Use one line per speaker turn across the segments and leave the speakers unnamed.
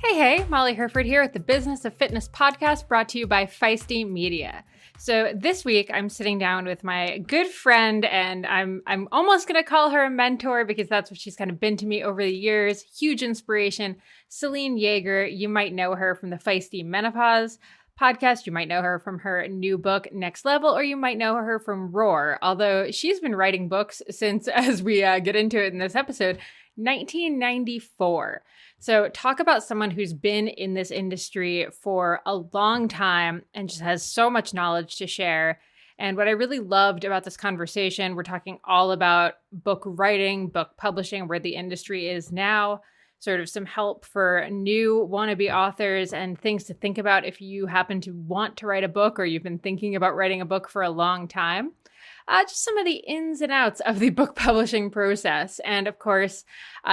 Hey, Molly Herford here with the Business of Fitness podcast brought to you by Feisty Media. So this week I'm sitting down with my good friend and I'm almost going to call her a mentor because that's what she's kind of been to me over the years. Huge inspiration, Selene Yeager. You might know her from the Feisty Menopause podcast. You might know her from her new book, Next Level, or you might know her from Roar, although she's been writing books since, as we get into it in this episode, 1994. So talk about someone who's been in this industry for a long time and just has so much knowledge to share. And what I really loved about this conversation, we're talking all about book writing, book publishing, where the industry is now, sort of some help for new wannabe authors and things to think about if you happen to want to write a book or you've been thinking about writing a book for a long time. Just some of the ins and outs of the book publishing process. And of course,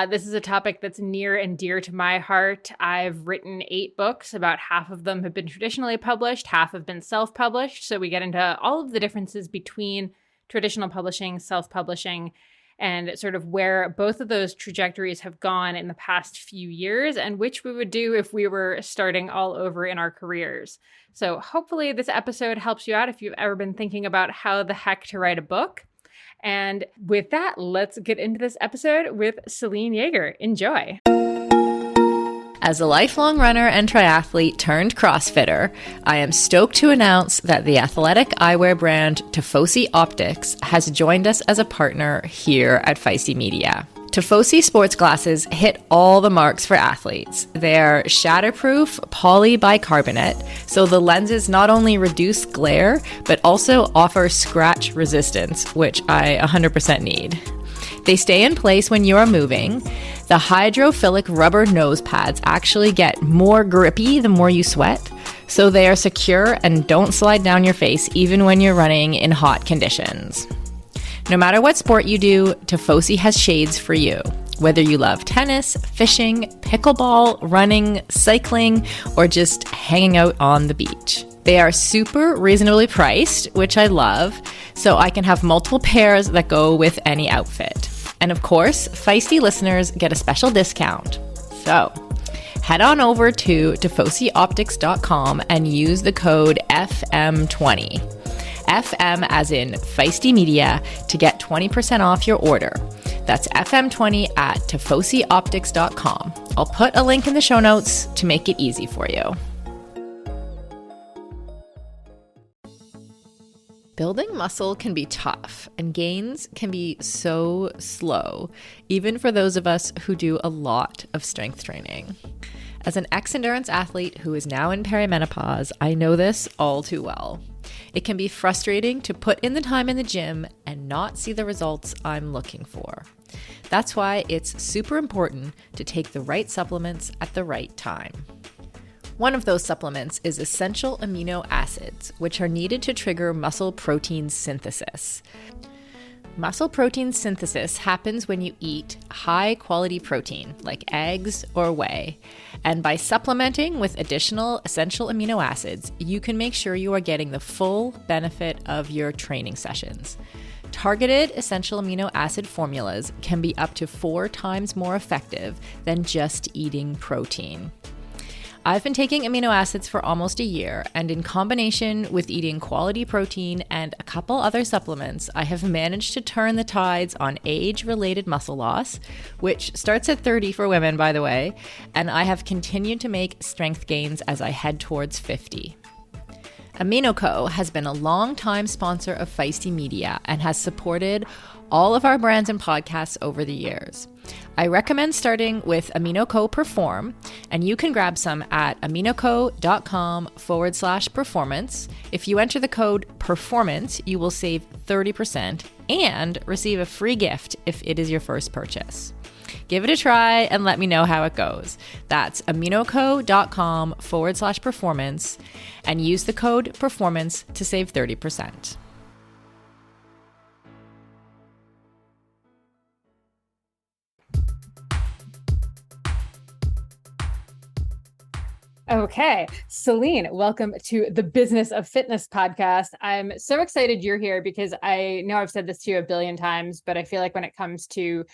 this is a topic that's near and dear to my heart. I've written 8 books. About half of them have been traditionally published, half have been self-published. So we get into all of the differences between traditional publishing, self-publishing, and sort of where both of those trajectories have gone in the past few years and which we would do if we were starting all over in our careers. So hopefully this episode helps you out if you've ever been thinking about how the heck to write a book. And with that, let's get into this episode with Selene Yeager. Enjoy.
As a lifelong runner and triathlete turned CrossFitter, I am stoked to announce that the athletic eyewear brand Tifosi Optics has joined us as a partner here at Feisty Media. Tifosi sports glasses hit all the marks for athletes. They're shatterproof polybicarbonate, so the lenses not only reduce glare, but also offer scratch resistance, which I 100% need. They stay in place when you are moving. The hydrophilic rubber nose pads actually get more grippy the more you sweat, so they are secure and don't slide down your face even when you're running in hot conditions. No matter what sport you do, Tifosi has shades for you. Whether you love tennis, fishing, pickleball, running, cycling, or just hanging out on the beach. They are super reasonably priced, which I love, so I can have multiple pairs that go with any outfit. And of course, Feisty listeners get a special discount. So head on over to tifosioptics.com and use the code FM20. FM as in Feisty Media to get 20% off your order. That's FM20 at tifosioptics.com. I'll put a link in the show notes to make it easy for you. Building muscle can be tough, and gains can be so slow, even for those of us who do a lot of strength training. As an ex-endurance athlete who is now in perimenopause, I know this all too well. It can be frustrating to put in the time in the gym and not see the results I'm looking for. That's why it's super important to take the right supplements at the right time. One of those supplements is essential amino acids, which are needed to trigger muscle protein synthesis. Muscle protein synthesis happens when you eat high-quality protein, like eggs or whey. And by supplementing with additional essential amino acids, you can make sure you are getting the full benefit of your training sessions. Targeted essential amino acid formulas can be up to 4 times more effective than just eating protein. I've been taking amino acids for almost a year, and in combination with eating quality protein and a couple other supplements, I have managed to turn the tides on age-related muscle loss, which starts at 30 for women, by the way, and I have continued to make strength gains as I head towards 50. AminoCo has been a long-time sponsor of Feisty Media and has supported all of our brands and podcasts over the years. I recommend starting with AminoCo Perform, and you can grab some at aminoco.com/performance. If you enter the code PERFORMANCE, you will save 30% and receive a free gift if it is your first purchase. Give it a try and let me know how it goes. That's aminoco.com/performance and use the code PERFORMANCE to save 30%.
Okay. Okay, Selene, welcome to the Business of Fitness podcast. I'm so excited you're here because I know I've said this to you a billion times, but I feel like when it comes to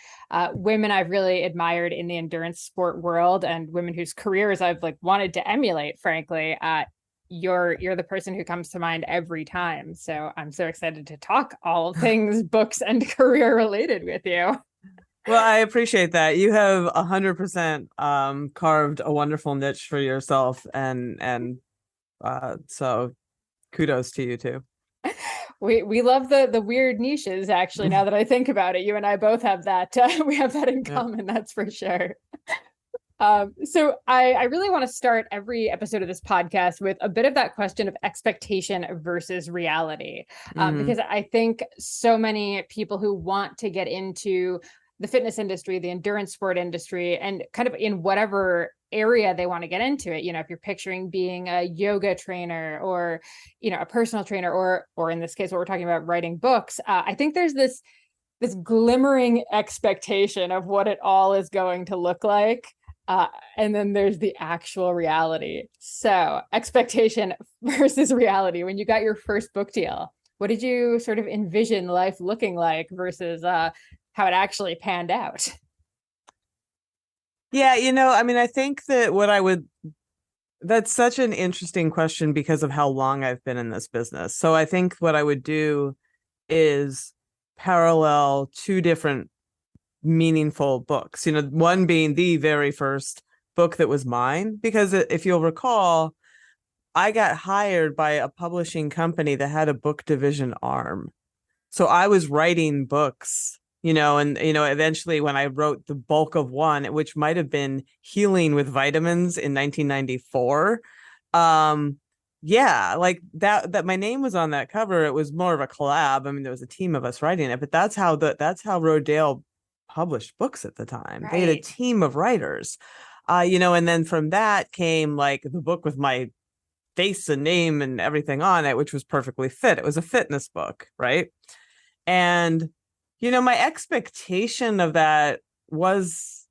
women I've really admired in the endurance sport world and women whose careers I've like wanted to emulate, frankly, you're the person who comes to mind every time. So I'm so excited to talk all things books and career related with you.
Well, I appreciate that. You have 100% carved a wonderful niche for yourself, and so kudos to you too.
We love the weird niches, actually. Now that I think about it, you and I both have that. We have that in common, that's for sure. So I really want to start every episode of this podcast with a bit of that question of expectation versus reality, because I think so many people who want to get into the fitness industry, the endurance sport industry, and kind of in whatever area they want to get into it. You know, if you're picturing being a yoga trainer or, you know, a personal trainer, or in this case, what we're talking about, writing books, I think there's this glimmering expectation of what it all is going to look like. And then there's the actual reality. So expectation versus reality. When you got your first book deal, what did you sort of envision life looking like versus how it actually panned out?
Yeah, I mean, I think that that's such an interesting question because of how long I've been in this business. So I think what I would do is parallel two different meaningful books, one being the very first book that was mine, because if you'll recall, I got hired by a publishing company that had a book division arm. So I was writing books, and eventually when I wrote the bulk of one, which might have been Healing with Vitamins in 1994, yeah, like that my name was on that cover. It was more of a collab. I mean, there was a team of us writing it, but that's how Rodale published books at the time. Right. They had a team of writers, and then from that came like the book with my face and name and everything on it, which was perfectly fit. It was a fitness book, right? And my expectation of that was,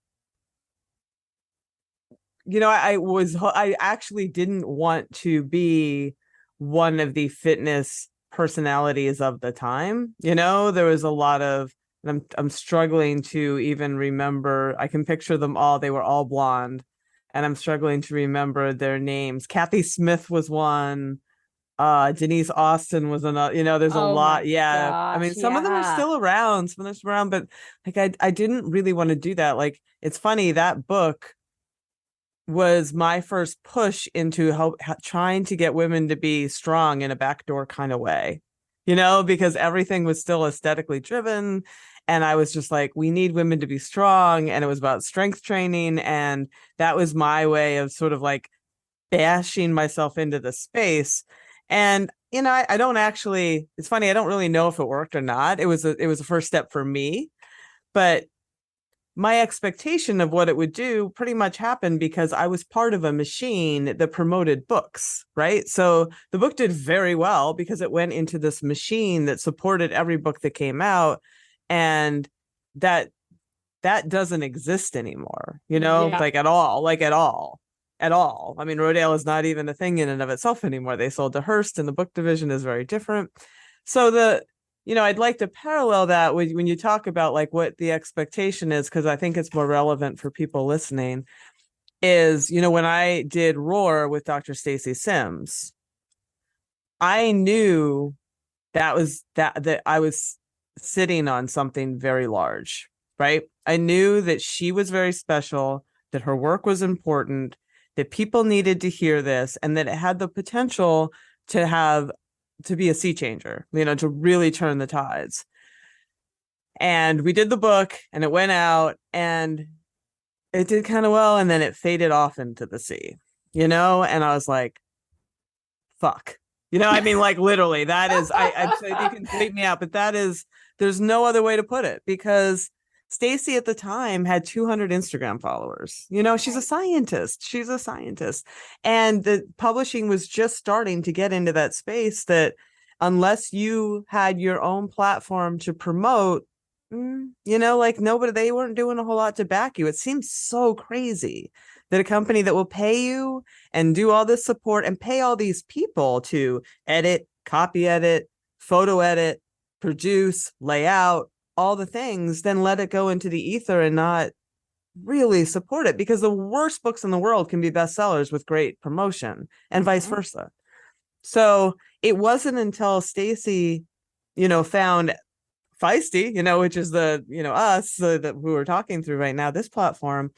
I actually didn't want to be one of the fitness personalities of the time. There was a lot of, and I'm struggling to even remember. I can picture them all. They were all blonde, and I'm struggling to remember their names. Kathy Smith was one. Denise Austin was another. There's a lot. Yeah,
gosh,
I mean, some of them are still around. Some of them are still around, but like I didn't really want to do that. Like, it's funny, that book was my first push into trying to get women to be strong in a backdoor kind of way, because everything was still aesthetically driven. And I was just like, we need women to be strong. And it was about strength training. And that was my way of sort of like bashing myself into the space. And, I don't actually, it's funny, I don't really know if it worked or not. It was a first step for me, but my expectation of what it would do pretty much happened because I was part of a machine that promoted books, right? So the book did very well because it went into this machine that supported every book that came out. And that doesn't exist anymore, like at all. I mean, Rodale is not even a thing in and of itself anymore. They sold to Hearst, and the book division is very different. So I'd like to parallel that when you talk about like what the expectation is, because I think it's more relevant for people listening, is, when I did Roar with Dr. Stacy Sims, I knew that I was sitting on something very large, right? I knew that she was very special, that her work was important, that people needed to hear this, and that it had the potential to be a sea changer, to really turn the tides. And we did the book, and it went out, and it did kind of well, and then it faded off into the sea, and I was like, fuck. I mean, like, literally, that is, I you can bleep me out, but there's no other way to put it, because Stacy at the time had 200 Instagram followers. She's a scientist. And the publishing was just starting to get into that space that unless you had your own platform to promote, like nobody, they weren't doing a whole lot to back you. It seems so crazy that a company that will pay you and do all this support and pay all these people to edit, copy edit, photo edit, produce, lay out, all the things, then let it go into the ether and not really support it, because the worst books in the world can be bestsellers with great promotion and vice versa. So it wasn't until Stacy, found Feisty, which is the, us that who we're talking through right now, this platform,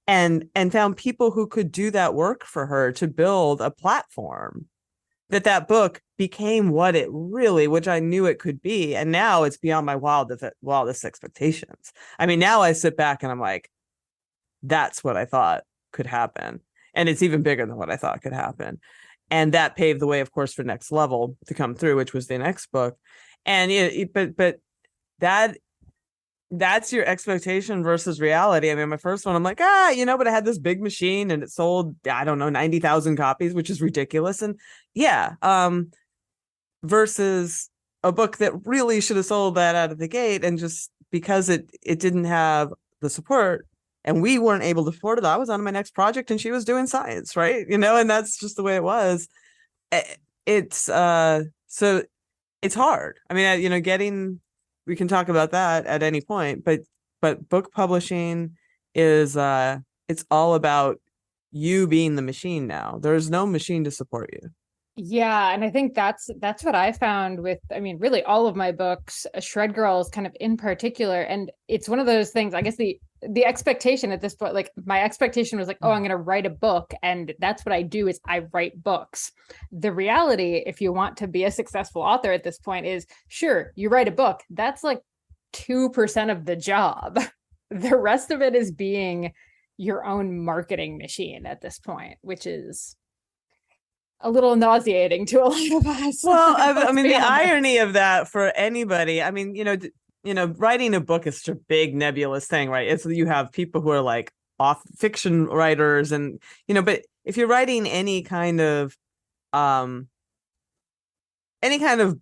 and found people who could do that work for her to build a platform, that book became what it really, which I knew it could be. And now it's beyond my wildest expectations. I mean, now I sit back and I'm like, that's what I thought could happen. And it's even bigger than what I thought could happen. And that paved the way, of course, for Next Level to come through, which was the next book. And but that's your expectation versus reality. I mean, my first one, I'm like, but I had this big machine and it sold, I don't know, 90,000 copies, which is ridiculous. And versus a book that really should have sold that out of the gate, and just because it didn't have the support and we weren't able to afford it, I was on my next project and she was doing science, right? And that's just the way it was. It's so it's hard. I mean, we can talk about that at any point, but book publishing is it's all about you being the machine now. There's no machine to support you.
Yeah, and I think that's what I found with, really all of my books, Shred Girls kind of in particular. And it's one of those things, I guess the expectation at this point, like my expectation was like, oh, I'm going to write a book and that's what I do, is I write books. The reality, if you want to be a successful author at this point, is sure, you write a book. That's like 2% of the job. The rest of it is being your own marketing machine at this point, which is a little nauseating to a lot of us.
Well, I mean, the irony of that for anybody, I mean, writing a book is such a big nebulous thing, right? It's, you have people who are like off fiction writers and, but if you're writing any kind of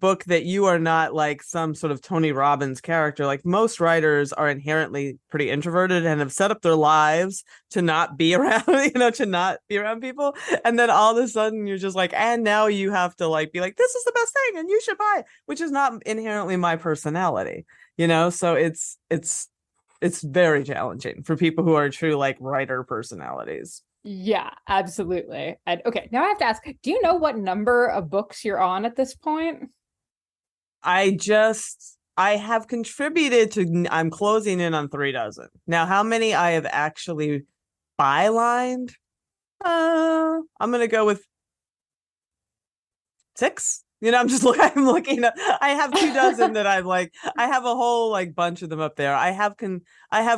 book that you are not like some sort of Tony Robbins character, like most writers are inherently pretty introverted and have set up their lives to not be around, to not be around people. And then all of a sudden you're just like, and now you have to like be like, this is the best thing and you should buy it, which is not inherently my personality, so it's very challenging for people who are true like writer personalities.
Yeah, absolutely. And okay, now I have to ask, do you know what number of books you're on at this point?
I have contributed to, I'm closing in on 36. Now, how many I have actually bylined? I'm going to go with 6. I'm looking up, I have 24 that I've like, I have a whole like bunch of them up there. I have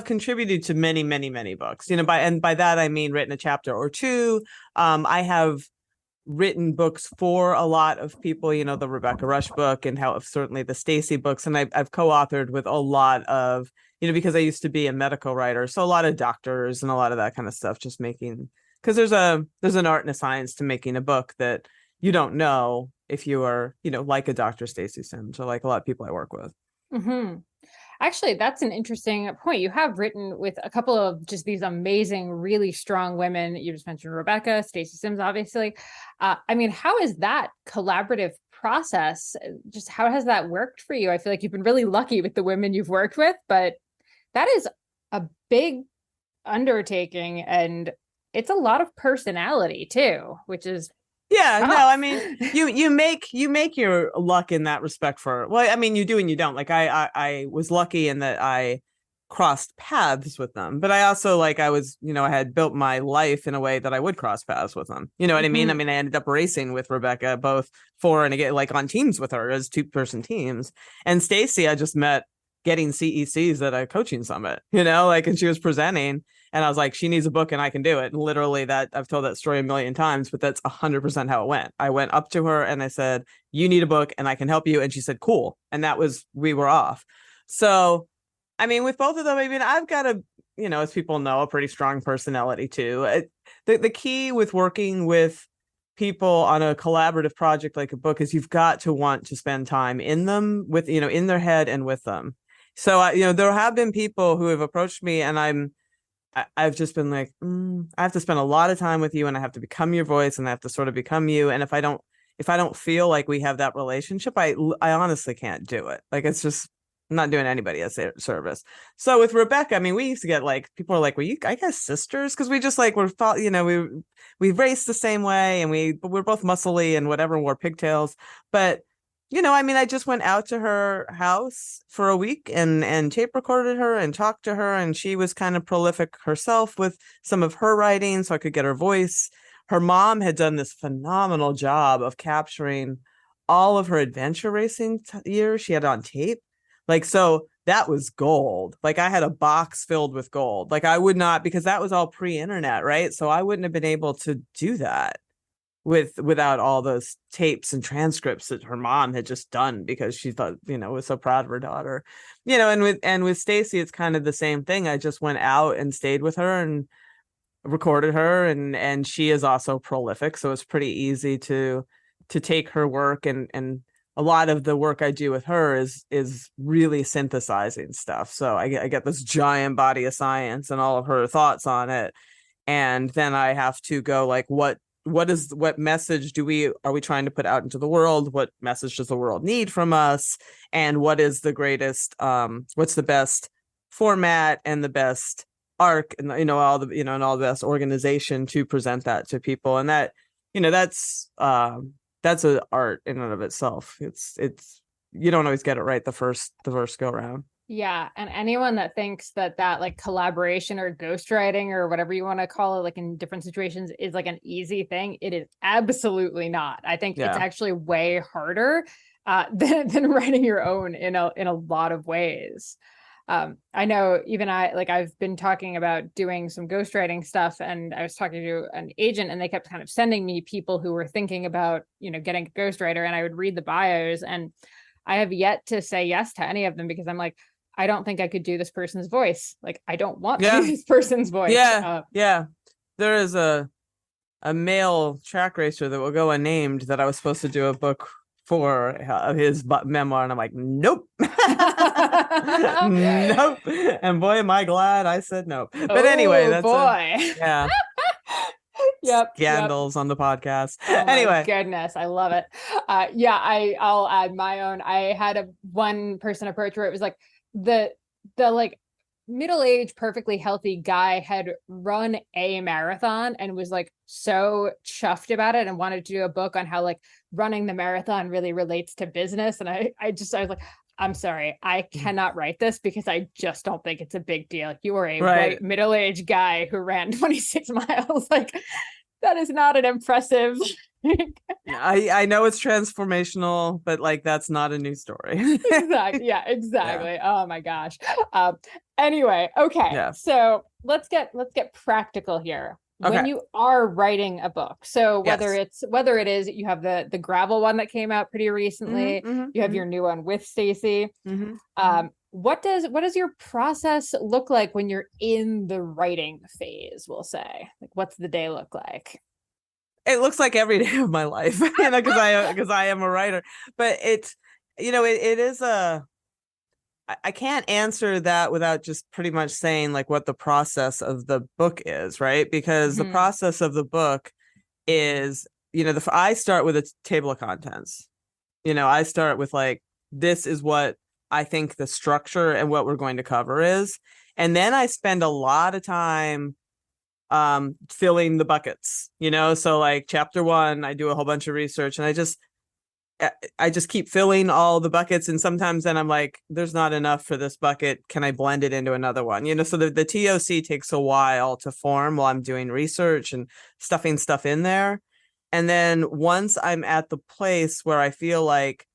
contributed to many, many, many books, by that, I mean, written a chapter or two. I have written books for a lot of people, the Rebecca Rush book and certainly the Stacy books. And I've co-authored with a lot of, because I used to be a medical writer. So a lot of doctors and a lot of that kind of stuff, just making, because there's an art and a science to making a book that you don't know if you are, like a Dr. Stacy Sims or like a lot of people I work with.
Mm-hmm. Actually, that's an interesting point. You have written with a couple of just these amazing, really strong women. You just mentioned Rebecca, Stacy Sims, obviously. How is that collaborative process? Just how has that worked for you? I feel like you've been really lucky with the women you've worked with, but that is a big undertaking and it's a lot of personality too, which is
yeah, no, I mean, you make your luck in that respect you do and you don't. Like I was lucky in that I crossed paths with them, but I also like I was, I had built my life in a way that I would cross paths with them. You know what I mean? I mean, I ended up racing with Rebecca both for and again, like on teams with her as 2-person teams. And Stacy, I just met getting CECs at a coaching summit, and she was presenting. And I was like, she needs a book and I can do it. And literally that I've told that story a million times, but that's 100% how it went. I went up to her and I said, you need a book and I can help you. And she said, cool. And we were off. So, I mean, with both of them, I've got as people know, a pretty strong personality too. The key with working with people on a collaborative project like a book is you've got to want to spend time in them with, in their head and with them. So, there have been people who have approached me and I'm I've just been like, I have to spend a lot of time with you, and I have to become your voice, and I have to sort of become you. And if I don't feel like we have that relationship, I honestly can't do it. Like, it's just, I'm not doing anybody a service. So with Rebecca, I mean, we used to get like, people are like, well, you, I guess sisters, because we just like we raced the same way, and we're both muscly and whatever, and wore pigtails. But I mean, I just went out to her house for a week and tape recorded her and talked to her, and she was kind of prolific herself with some of her writing, so I could get her voice. Her mom had done this phenomenal job of capturing all of her adventure racing years. She had on tape. Like, so that was gold. Like, I had a box filled with gold. Like, I would not, because that was all pre-internet, right? So I wouldn't have been able to do that without all those tapes and transcripts that her mom had just done, because she thought, was so proud of her daughter. And with Stacy, it's kind of the same thing. I just went out and stayed with her and recorded her, and she is also prolific, so it's pretty easy to take her work, and a lot of the work I do with her is really synthesizing stuff. So I get this giant body of science and all of her thoughts on it, and then I have to go like, what message are we trying to put out into the world? What message does the world need from us? And what is the greatest, what's the best format and the best arc, and all the and all the best organization to present that to people? And that, that's an art in and of itself. It's you don't always get it right the first go around.
Yeah. And anyone that thinks that like collaboration or ghostwriting or whatever you want to call it, like in different situations, is like an easy thing, it is absolutely not. I think it's actually way harder than writing your own in a lot of ways. I know even I've been talking about doing some ghostwriting stuff, and I was talking to an agent, and they kept kind of sending me people who were thinking about, getting a ghostwriter, and I would read the bios, and I have yet to say yes to any of them, because I'm like, I don't think I could do this person's voice. Like, I don't want to do this person's voice.
Yeah. There is a male track racer that will go unnamed that I was supposed to do a book for his memoir, and I'm like, nope. Nope. And boy, am I glad I said no. But anyway, that's yeah.
Yep.
Scandals on the podcast.
Oh
anyway,
my goodness, I love it. I'll add my own. I had one person approach where it was like the like middle-aged, perfectly healthy guy had run a marathon and was like so chuffed about it and wanted to do a book on how like running the marathon really relates to business. And I was like, I'm sorry, I cannot write this, because I just don't think it's a big deal. You are a white middle-aged guy who ran 26 miles. Like, that is not an impressive.
I know it's transformational, but like, that's not a new story.
Exactly. Yeah, exactly. Yeah. Oh my gosh. Anyway, okay. Yeah. So let's get practical here. Okay. When you are writing a book, so whether it is you have the gravel one that came out pretty recently, you have your new one with Stacy. What does your process look like when you're in the writing phase, we'll say? Like, what's the day look like?
It looks like every day of my life, because I am a writer. But it's, it is I can't answer that without just pretty much saying like what the process of the book is, right? Because the process of the book is, I start with a table of contents. I start with like, this is what I think the structure and what we're going to cover is. And then I spend a lot of time filling the buckets, so like chapter 1, I do a whole bunch of research, and I just keep filling all the buckets. And sometimes then I'm like, there's not enough for this bucket. Can I blend it into another one? So the TOC takes a while to form while I'm doing research and stuffing stuff in there. And then once I'm at the place where I feel like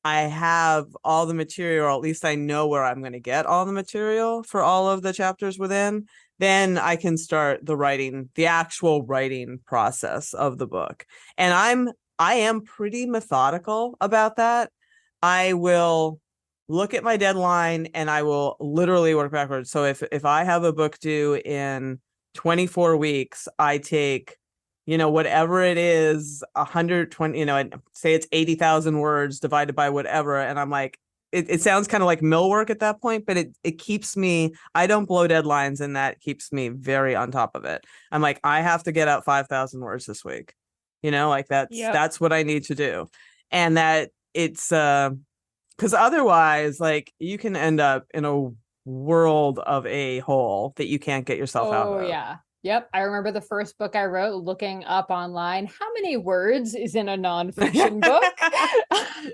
I have all the material, or at least I know where I'm going to get all the material for all of the chapters within, then I can start the actual writing process of the book. And I am pretty methodical about that. I will look at my deadline and I will literally work backwards. So if I have a book due in 24 weeks, I take, whatever it is, 120, say it's 80,000 words divided by whatever. And I'm like, it sounds kind of like mill work at that point, but it keeps me, I don't blow deadlines, and that keeps me very on top of it. I'm like, I have to get out 5,000 words this week. Like that's what I need to do. And that it's because otherwise, like, you can end up in a world of a hole that you can't get yourself out of.
Oh yeah. Yep. I remember the first book I wrote, looking up online how many words is in a nonfiction book.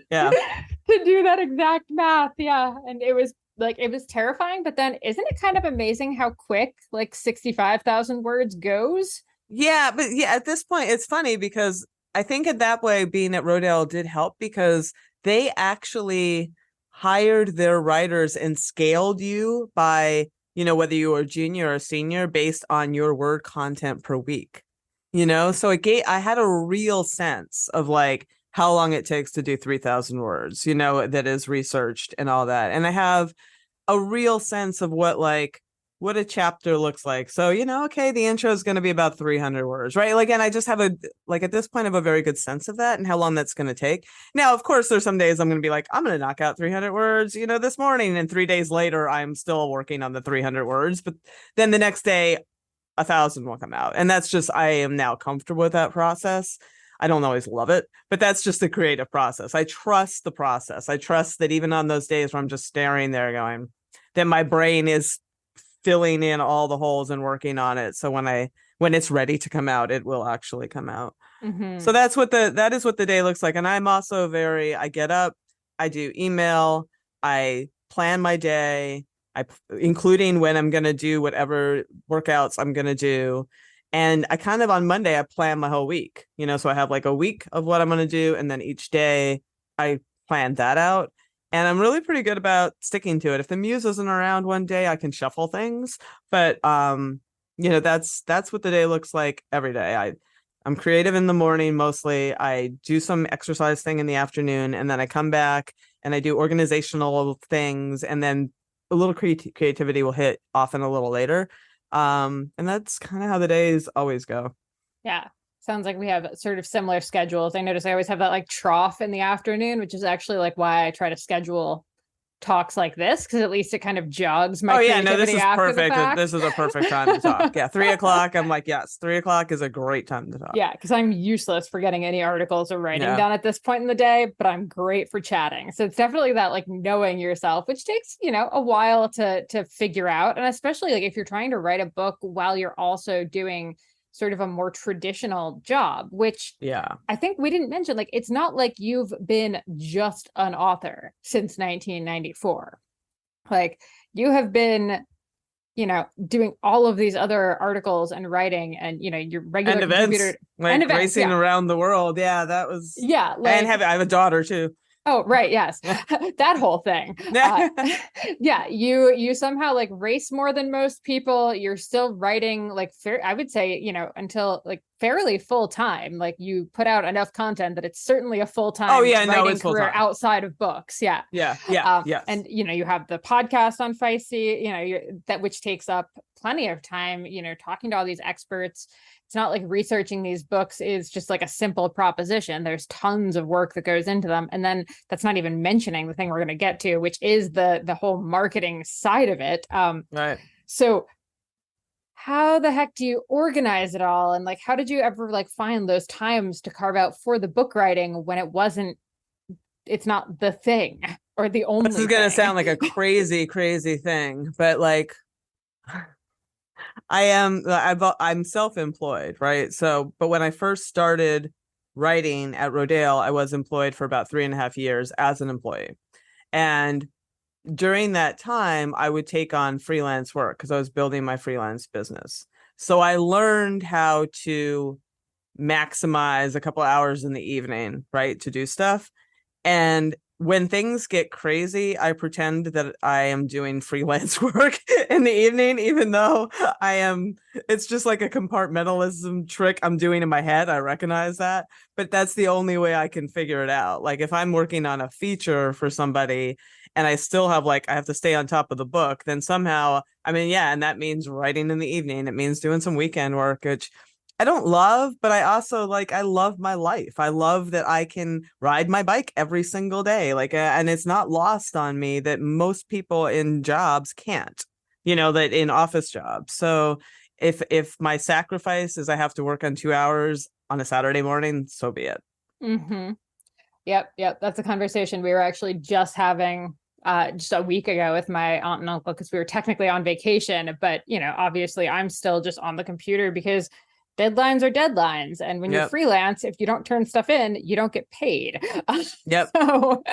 Yeah.
To do that exact math. Yeah. And it was terrifying. But then isn't it kind of amazing how quick like 65,000 words goes?
Yeah. But yeah, at this point, it's funny because I think at that way, being at Rodale did help because they actually hired their writers and scaled you by, whether you were a junior or a senior based on your word content per week. So I had a real sense of like how long it takes to do 3,000 words, that is researched and all that. And I have a real sense of what a chapter looks like. So, okay, the intro is going to be about 300 words, right? Like, and I just have at this point, I have a very good sense of that and how long that's going to take. Now, of course, there's some days I'm going to be like, I'm going to knock out 300 words, this morning. And 3 days later, I'm still working on the 300 words. But then the next day, 1,000 will come out. And that's just, I am now comfortable with that process. I don't always love it, but that's just the creative process. I trust the process. I trust that even on those days where I'm just staring there going, then my brain is filling in all the holes and working on it. So when it's ready to come out, it will actually come out. Mm-hmm. So that is what the day looks like. And I'm also I get up, I do email, I plan my day, including when I'm going to do whatever workouts I'm going to do. And I kind of on Monday, I plan my whole week, so I have like a week of what I'm going to do. And then each day I plan that out. And I'm really pretty good about sticking to it. If the muse isn't around one day, I can shuffle things. But that's what the day looks like every day. I'm creative in the morning mostly. I do some exercise thing in the afternoon, and then I come back and I do organizational things, and then a little creativity will hit often a little later. And that's kind of how the days always go.
Yeah. Sounds like we have sort of similar schedules. I notice I always have that like trough in the afternoon, which is actually like why I try to schedule talks like this, because at least it kind of jogs my
this is perfect. This is a perfect time to talk. Yeah, 3 o'clock. I'm like, yes, 3 o'clock is a great time to talk.
Yeah, because I'm useless for getting any articles or writing down at this point in the day, but I'm great for chatting. So it's definitely that like knowing yourself, which takes, a while to figure out. And especially like if you're trying to write a book while you're also doing sort of a more traditional job, which I think we didn't mention, like, it's not like you've been just an author since 1994. Like you have been, doing all of these other articles and writing and, your regular
and events, like racing around the world. Yeah, that was, and I have a daughter too.
Oh, right. Yes. That whole thing. You somehow like race more than most people. You're still writing like I would say, until like fairly full time. Like you put out enough content that it's certainly a full time writing career outside of books. Yeah.
Yes.
And you have the podcast on Feisty, which takes up plenty of time, talking to all these experts. It's not like researching these books is just like a simple proposition. There's tons of work that goes into them. And then that's not even mentioning the thing we're going to get to, which is the whole marketing side of it.
Right. So
how the heck do you organize it all? And like, how did you ever like find those times to carve out for the book writing when it's not the thing or the only
This is going to sound like a crazy, crazy thing, but like, I'm self-employed, right? So, but when I first started writing at Rodale, I was employed for about 3.5 years as an employee. And during that time, I would take on freelance work because I was building my freelance business. So I learned how to maximize a couple hours in the evening, right, to do stuff. And when things get crazy, I pretend that I am doing freelance work in the evening, even though it's just like a compartmentalism trick I'm doing in my head. I recognize that, but that's the only way I can figure it out. Like if I'm working on a feature for somebody and I still have I have to stay on top of the book, then somehow, and that means writing in the evening. It means doing some weekend work, which I don't love, but I also like, I love my life. I love that I can ride my bike every single day. Like, and it's not lost on me that most people in jobs can't, that in office jobs. So if my sacrifice is I have to work on 2 hours on a Saturday morning, so be it.
Mm-hmm. Yep. That's a conversation we were actually just having just a week ago with my aunt and uncle, because we were technically on vacation, but obviously I'm still just on the computer because deadlines are deadlines. And when you're
Yep.
freelance, if you don't turn stuff in, you don't get paid.
Yep.
So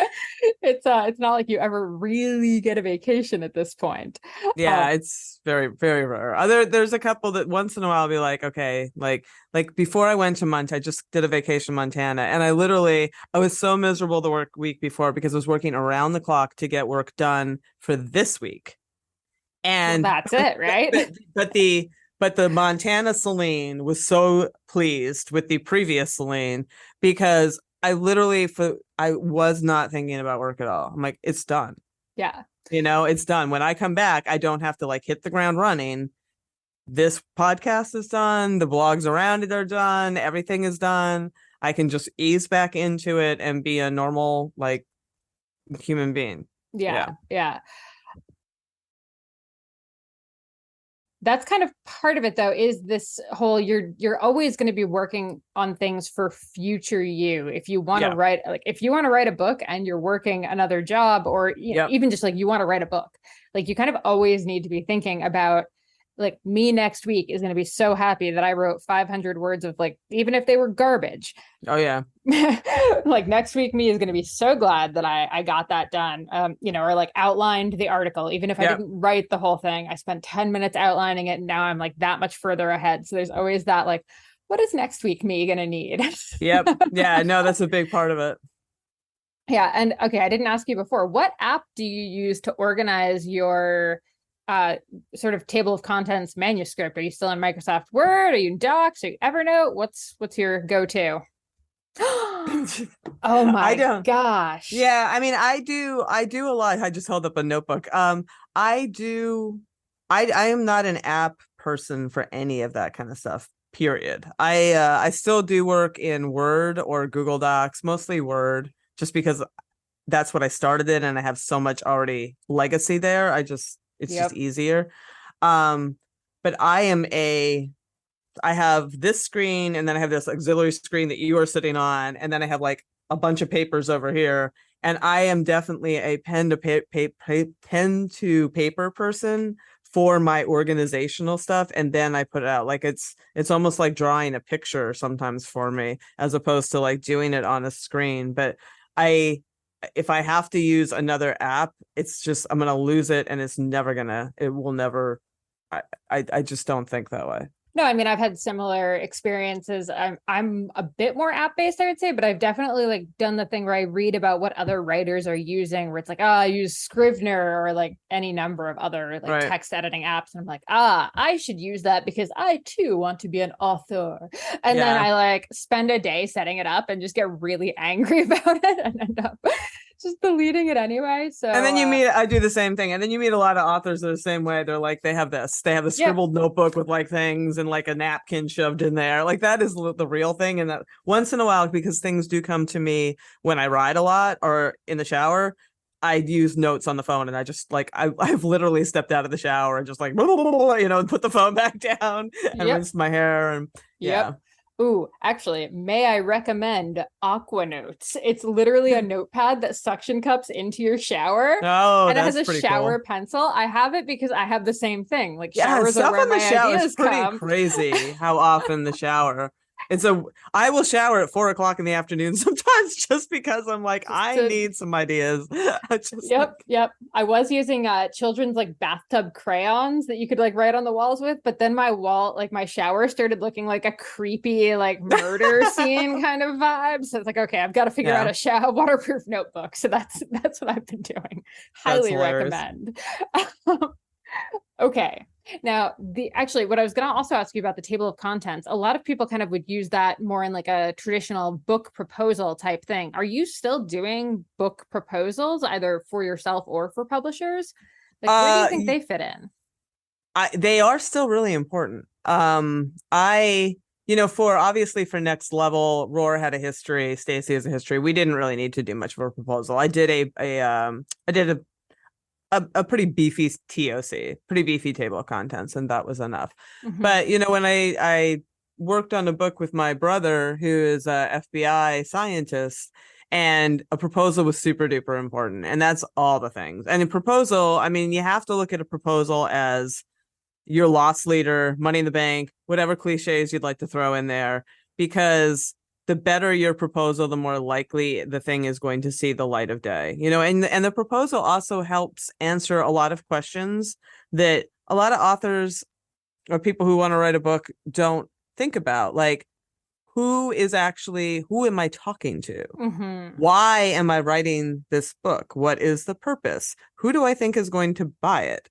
it's not like you ever really get a vacation at this point.
Yeah, it's very, very rare. There's a couple that once in a while I'll be like, okay, like before I went to Montana, I just did a vacation in Montana, and I was so miserable the week before because I was working around the clock to get work done for this week.
Well,
And
that's it, right?
but the Montana Selene was so pleased with the previous Selene because I was not thinking about work at all. I'm like, it's done.
Yeah.
It's done. When I come back, I don't have to like hit the ground running. This podcast is done. The blogs around it are done. Everything is done. I can just ease back into it and be a normal, like, human being.
Yeah. That's kind of part of it, though, is this whole you're always going to be working on things for future you. If you want to write, like if you want to write a book and you're working another job, or even just like you want to write a book, like you kind of always need to be thinking about, like, me next week is going to be so happy that I wrote 500 words of, like, even if they were garbage.
Oh yeah.
Like next week me is going to be so glad that I got that done. Or like outlined the article, even if I didn't write the whole thing, I spent 10 minutes outlining it, and now I'm like that much further ahead. So there's always that, like, what is next week me going to need?
Yep. Yeah, no, that's a big part of it.
Yeah. And okay, I didn't ask you before, what app do you use to organize your sort of table of contents manuscript? Are you still in Microsoft Word? Are you in Docs? Are you Evernote? What's your go-to? Oh my gosh.
Yeah, I mean, I do a lot. I just held up a notebook. I am not an app person for any of that kind of stuff, period. I still do work in Word or Google Docs, mostly Word, just because that's what I started in and I have so much already legacy there. It's just easier. But I have this screen, and then I have this auxiliary screen that you are sitting on, and then I have like a bunch of papers over here. And I am definitely a pen to paper person for my organizational stuff, and then I put it out. Like it's almost like drawing a picture sometimes for me, as opposed to like doing it on a screen. But if I have to use another app, it's just I'm gonna lose it, and it will never. I just don't think that way.
No, I mean, I've had similar experiences. I'm a bit more app based, I would say, but I've definitely like done the thing where I read about what other writers are using, where it's like, I use Scrivener or like any number of other like text editing apps, and I'm like, I should use that because I too want to be an author. And then I like spend a day setting it up and just get really angry about it and end up just deleting it anyway. So
and then I do the same thing, and then you meet a lot of authors that are the same way. They're like, they have the scribbled notebook with like things and like a napkin shoved in there. Like that is the real thing. And that once in a while, because things do come to me when I ride a lot or in the shower, I use notes on the phone, and I just like I've literally stepped out of the shower and just like put the phone back down and rinsed my hair and
Ooh, actually, may I recommend Aqua Notes? It's literally a notepad that suction cups into your shower.
Oh,
and it has
a
shower
cool
pencil. I have it because I have the same thing. Like
showers
are where my ideas
is pretty
come.
crazy how often the shower. I will shower at 4:00 in the afternoon sometimes just because I'm like, I need some ideas.
Yep. I was using children's like bathtub crayons that you could like write on the walls with, but then my shower started looking like a creepy like murder scene kind of vibe. So it's like, okay, I've got to figure out a waterproof notebook. So that's what I've been doing. Highly recommend. Okay. Now, what I was going to also ask you about the table of contents, a lot of people kind of would use that more in like a traditional book proposal type thing. Are you still doing book proposals either for yourself or for publishers? Like, where do you think they fit in?
They are still really important. for obviously for Next Level, Roar had a history, Stacey has a history. We didn't really need to do much of a proposal. I did a pretty beefy TOC, pretty beefy table of contents, and that was enough.
Mhm.
But when I worked on a book with my brother, who is a FBI scientist, and a proposal was super duper important, and that's all the things. And in proposal, I mean, you have to look at a proposal as your loss leader, money in the bank, whatever cliches you'd like to throw in there, because the better your proposal, the more likely the thing is going to see the light of day. And the proposal also helps answer a lot of questions that a lot of authors or people who want to write a book don't think about, like, who am I talking to?
Mm-hmm.
Why am I writing this book? What is the purpose? Who do I think is going to buy it?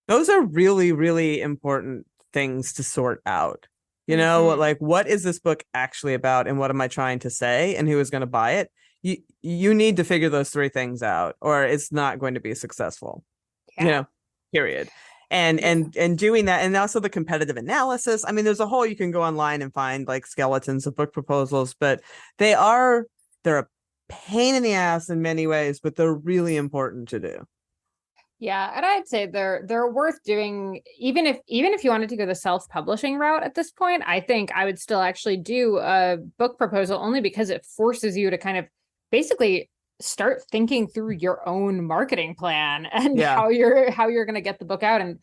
Those are really, really important things to sort out. Like, what is this book actually about, and what am I trying to say, and who is going to buy it? You need to figure those three things out, or it's not going to be successful.
Yeah.
Period. And doing that, and also the competitive analysis. I mean, there's a whole, you can go online and find like skeletons of book proposals, but they're a pain in the ass in many ways, but they're really important to do.
Yeah, and I'd say they're worth doing, even if you wanted to go the self-publishing route at this point. I think I would still actually do a book proposal, only because it forces you to kind of basically start thinking through your own marketing plan and how you're going to get the book out, and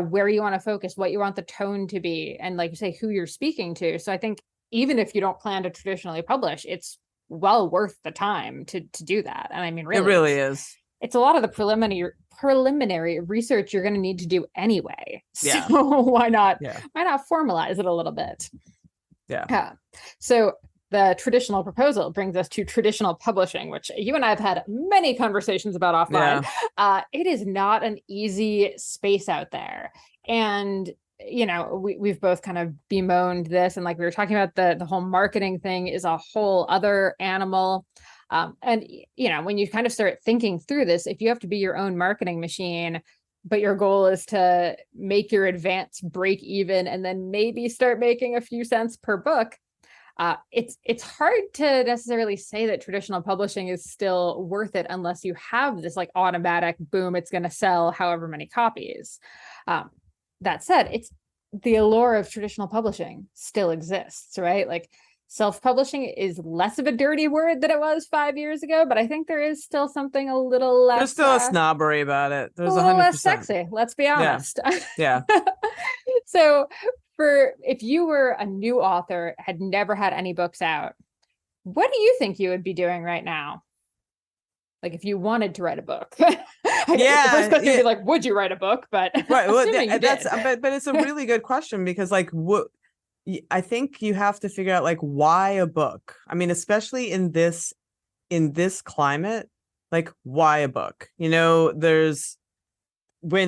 where you want to focus, what you want the tone to be, and like you say, who you're speaking to. So I think even if you don't plan to traditionally publish, it's well worth the time to do that. And I mean, really,
it really is.
It's a lot of the preliminary research you're going to need to do anyway.
Yeah.
So why not formalize it a little bit?
Yeah.
So the traditional proposal brings us to traditional publishing, which you and I have had many conversations about offline. Yeah. It is not an easy space out there. And we've both kind of bemoaned this, and like we were talking about, the whole marketing thing is a whole other animal. And when you kind of start thinking through this, if you have to be your own marketing machine, but your goal is to make your advance break even and then maybe start making a few cents per book, it's hard to necessarily say that traditional publishing is still worth it unless you have this like automatic boom, it's going to sell however many copies. That said, it's the allure of traditional publishing still exists, right? Like, self-publishing is less of a dirty word than it was 5 years ago, but I think there is still something a little less.
There's still a snobbery about it. There's
a little less sexy. Let's be honest.
Yeah.
So, if you were a new author, had never had any books out, what do you think you would be doing right now? Like, if you wanted to write a book. The first question would be like, would you write a book? But
right. Well, but it's a really good question, because like, I think you have to figure out like, why a book? I mean, especially in this climate, like, why a book? When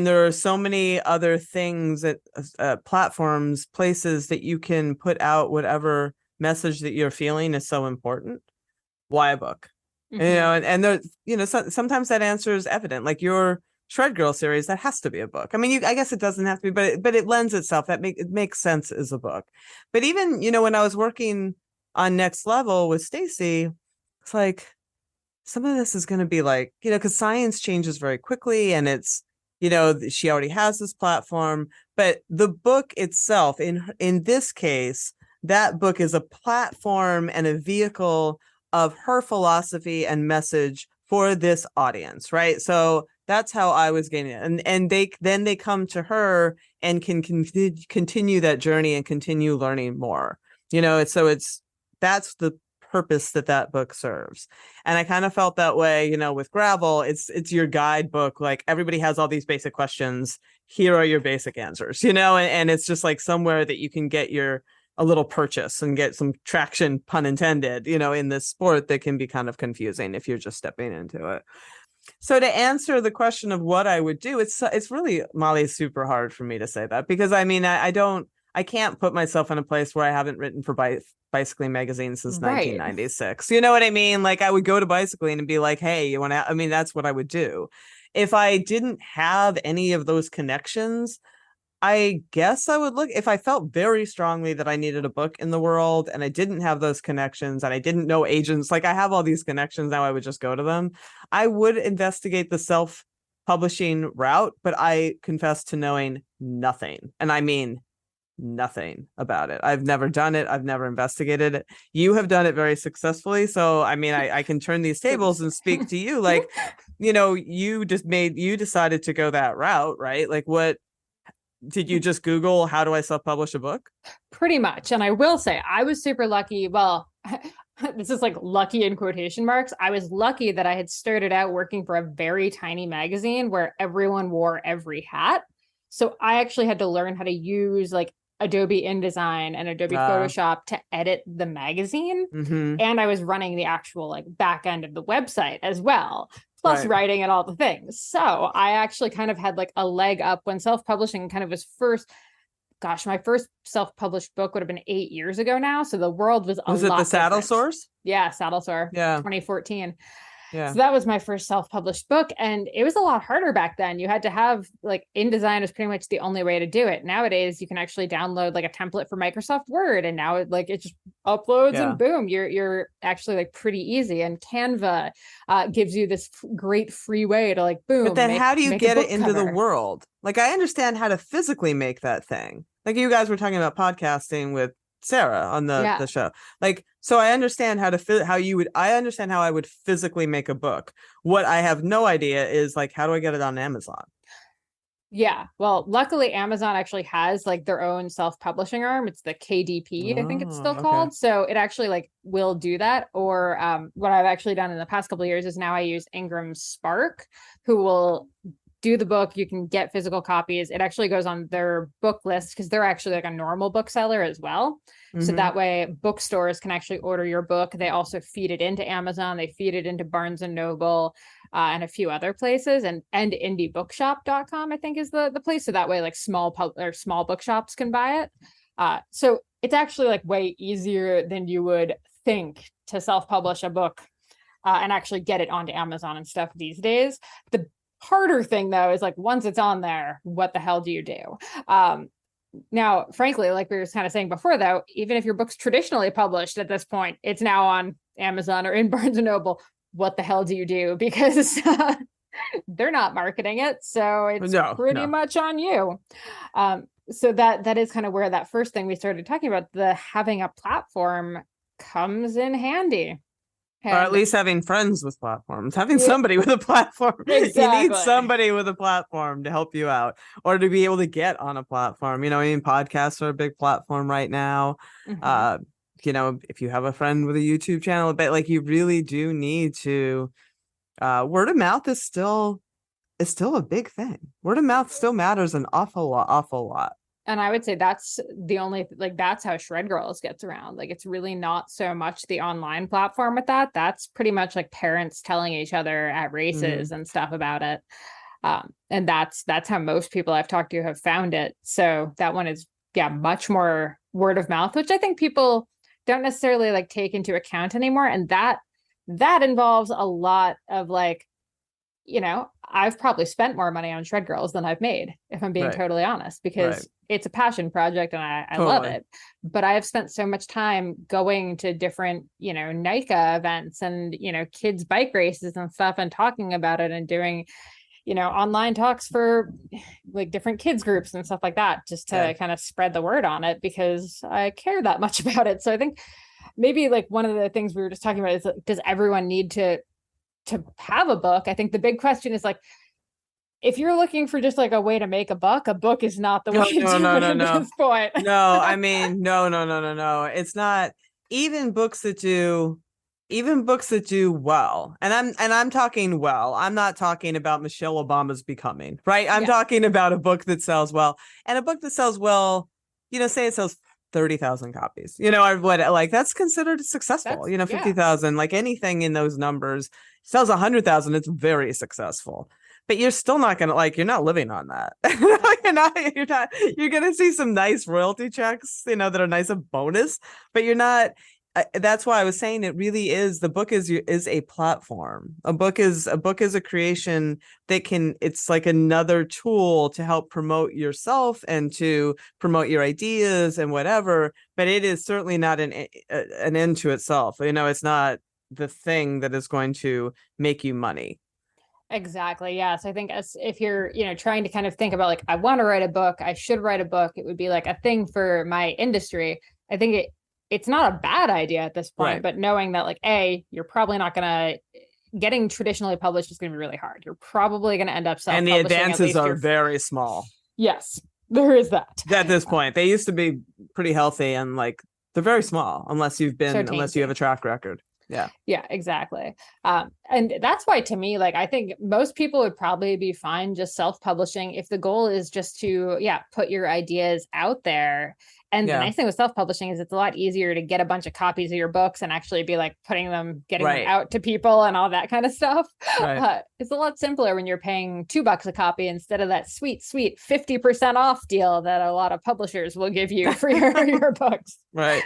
there are so many other things at platforms, places that you can put out whatever message that you're feeling is so important. Why a book? Mm-hmm. And there, sometimes that answer is evident. Like your Shred Girl series, that has to be a book. I mean, I guess it doesn't have to be, but it lends itself. It makes sense as a book. But even, when I was working on Next Level with Stacey, it's like, some of this is going to be like, because science changes very quickly, and it's, she already has this platform, but the book itself, in this case, that book is a platform and a vehicle of her philosophy and message for this audience, right? So that's how I was getting it. And they come to her and can continue that journey and continue learning more. That's the purpose that book serves. And I kind of felt that way, with Gravel. It's your guidebook. Like, everybody has all these basic questions. Here are your basic answers, and it's just like somewhere that you can get a little purchase and get some traction, pun intended, in this sport that can be kind of confusing if you're just stepping into it. So to answer the question of what I would do, it's really, Molly, it's super hard for me to say that, because I mean, I can't put myself in a place where I haven't written for Bicycling magazine since 1996. You know what I mean? Like, I would go to Bicycling and be like, hey, you want to, I mean, that's what I would do. If I didn't have any of those connections, I guess I would look if I felt very strongly that I needed a book in the world and I didn't have those connections and I didn't know agents. Like I have all these connections now, I would just go to them. I would investigate the self-publishing route, but I confess to knowing nothing. And I mean nothing about it. I've never done it. I've never investigated it. You have done it very successfully. So I mean, I can turn these tables and speak to you. Like, you decided to go that route, right? Like what did you just Google how do I self-publish a book?
Pretty much. And I will say, I was super lucky. Well, this is like lucky in quotation marks. I was lucky that I had started out working for a very tiny magazine where everyone wore every hat. So I actually had to learn how to use like Adobe InDesign and Adobe Photoshop to edit the magazine. And I was running the actual like back end of the website as well, plus writing and all the things. So I actually kind of had like a leg up when self-publishing kind of was first. Gosh, my first self-published book would have been 8 years ago now. So the world was a lot
it the Saddle
different.
Source?
Yeah, Saddle Sore.
Yeah.
2014.
Yeah.
So that was my first self-published book. And it was a lot harder back then. You had to have like InDesign was pretty much the only way to do it. Nowadays, you can actually download like a template for Microsoft Word. And now it just uploads and boom, you're actually like pretty easy. And Canva gives you this great free way to like, boom.
But then how do you get it into
cover.
the world? Like I understand how to physically make that thing. Like you guys were talking about podcasting with Sarah on the show. Like, so I understand I understand how I would physically make a book. What I have no idea is like, how do I get it on Amazon?
Yeah. Well, luckily Amazon actually has like their own self-publishing arm. It's the KDP, I think it's still called. So it actually like will do that. Or what I've actually done in the past couple of years is now I use Ingram Spark, who will do the book. You can get physical copies. It actually goes on their book list because they're actually like a normal bookseller as well. So that way bookstores can actually order your book. They also feed it into Amazon. They feed it into Barnes and Noble and a few other places, and indiebookshop.com I think is the place. So that way like small bookshops can buy it. So it's actually like way easier than you would think to self-publish a book and actually get it onto Amazon and stuff these days. The harder thing though is like once it's on there, what the hell do you do? Now, frankly, like we were kind of saying before, though, even if your book's traditionally published at this point, it's now on Amazon or in Barnes and Noble. What the hell do you do? Because they're not marketing it. So it's pretty much on you. So that is kind of where that first thing we started talking about, the having a platform comes in handy.
Or at least having friends with platforms, having somebody with a platform.
Exactly.
You need somebody with a platform to help you out or to be able to get on a platform. Podcasts are a big platform right now. If you have a friend with a YouTube channel, but like you really do need to, word of mouth is still a big thing. Word of mouth still matters an awful lot.
And I would say that's the only, like, that's how Shred Girls gets around. Like, it's really not so much the online platform with that. That's pretty much like parents telling each other at races and stuff about it. And that's how most people I've talked to have found it. So that one is, much more word of mouth, which I think people don't necessarily like take into account anymore. And that involves a lot of like, I've probably spent more money on Shred Girls than I've made, if I'm being totally honest, because it's a passion project and I love it. But I have spent so much time going to different, NICA events and, kids bike races and stuff and talking about it and doing, online talks for like different kids groups and stuff like that, just to kind of spread the word on it because I care that much about it. So I think maybe like one of the things we were just talking about is, does everyone need to have a book? I think the big question is like, if you're looking for just like a way to make a book is not the way to do it at this point.
No, I mean, no. It's not. Even books that do well. And I'm talking well. I'm not talking about Michelle Obama's Becoming, right? I'm talking about a book that sells well. And a book that sells well, say it sells 30,000 copies, or what, like that's considered successful. 50,000, like anything in those numbers sells 100,000, it's very successful. But you're still not gonna you're not living on that. You're gonna see some nice royalty checks, that are nice, a bonus, but you're not. that's why I was saying it really is, the book is a platform. A book is a creation that it's like another tool to help promote yourself and to promote your ideas and whatever, but it is certainly not an end to itself. It's not the thing that is going to make you money.
Exactly. Yes. I think if you're, trying to kind of think about like, I want to write a book, I should write a book, it would be like a thing for my industry. I think it's not a bad idea at this point, right. But knowing that like, you're probably not going to, getting traditionally published is going to be really hard. You're probably going to end up self-publishing.
And the advances are very small.
Yes, there is that.
At this point, they used to be pretty healthy and like, they're very small unless you have a track record. Yeah,
exactly. And that's why, to me, like, I think most people would probably be fine just self-publishing if the goal is just to, put your ideas out there. And the nice thing with self-publishing is it's a lot easier to get a bunch of copies of your books and actually be like getting them out to people and all that kind of stuff. Right. It's a lot simpler when you're paying $2 a copy instead of that sweet 50% off deal that a lot of publishers will give you for your books.
Right.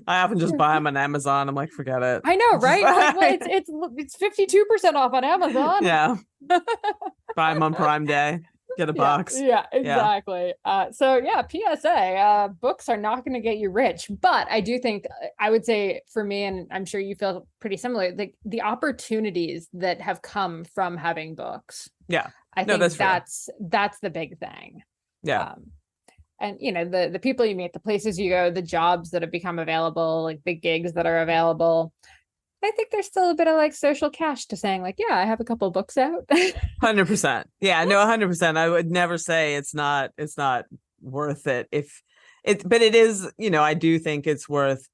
I often just buy them on Amazon. I'm like, forget it.
I know, right? Like, well, it's 52% off on Amazon.
Yeah. Buy them on Prime Day. Get a box.
Yeah, exactly. PSA, books are not going to get you rich, but I do think, I would say for me, and I'm sure you feel pretty similar, the opportunities that have come from having books.
Yeah.
I think that's the big thing.
Yeah.
And, the people you meet, the places you go, the jobs that have become available, like the gigs that are available. I think there's still a bit of like social cash to saying like, I have a couple of books out.
100%. Yeah, no, 100%. I would never say it's not worth it. But it is, I do think it's worth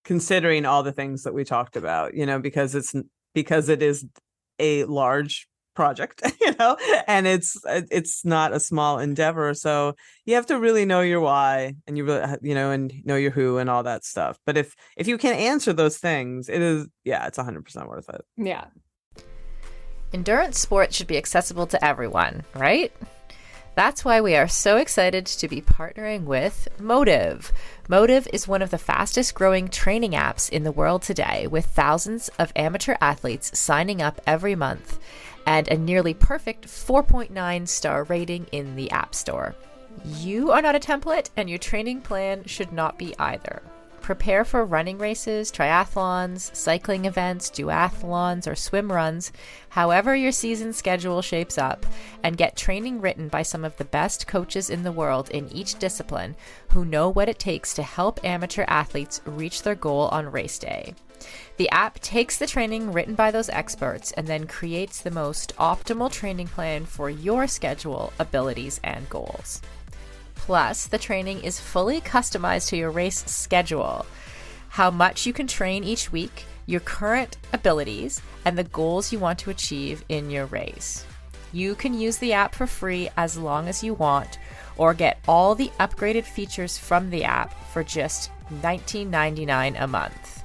considering all the things that we talked about, because it is a large project, and it's not a small endeavor. So you have to really know your why, and you really, and know your who and all that stuff. But if you can answer those things, it's 100% worth it.
Yeah.
Endurance sports should be accessible to everyone, right? That's why we are so excited to be partnering with Motive. Motive is one of the fastest growing training apps in the world today, with thousands of amateur athletes signing up every month and a nearly perfect 4.9 star rating in the App Store. You are not a template, and your training plan should not be either. Prepare for running races, triathlons, cycling events, duathlons, or swim runs, however your season schedule shapes up, and get training written by some of the best coaches in the world in each discipline who know what it takes to help amateur athletes reach their goal on race day. The app takes the training written by those experts and then creates the most optimal training plan for your schedule, abilities, and goals. Plus, the training is fully customized to your race schedule, how much you can train each week, your current abilities, and the goals you want to achieve in your race. You can use the app for free as long as you want, or get all the upgraded features from the app for just $19.99 a month.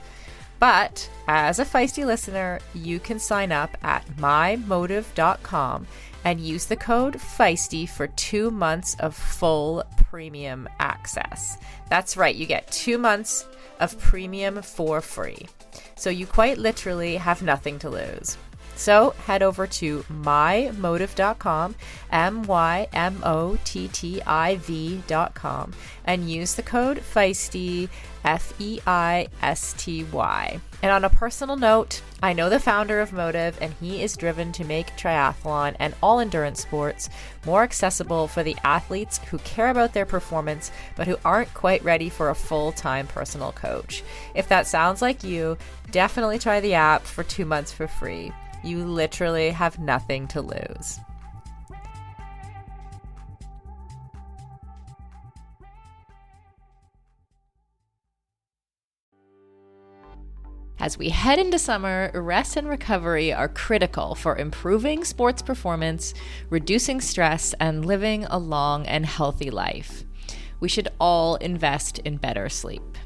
But as a Feisty listener, you can sign up at mymotive.com and use the code Feisty for 2 months of full premium access. That's right, you get 2 months of premium for free. So you quite literally have nothing to lose. So head over to mymotive.com, mymotiv.com, and use the code Feisty, Feisty. And on a personal note, I know the founder of Motive, and he is driven to make triathlon and all endurance sports more accessible for the athletes who care about their performance, but who aren't quite ready for a full-time personal coach. If that sounds like you, definitely try the app for 2 months for free. You literally have nothing to lose. As we head into summer, rest and recovery are critical for improving sports performance, reducing stress, and living a long and healthy life. We should all invest in better sleep.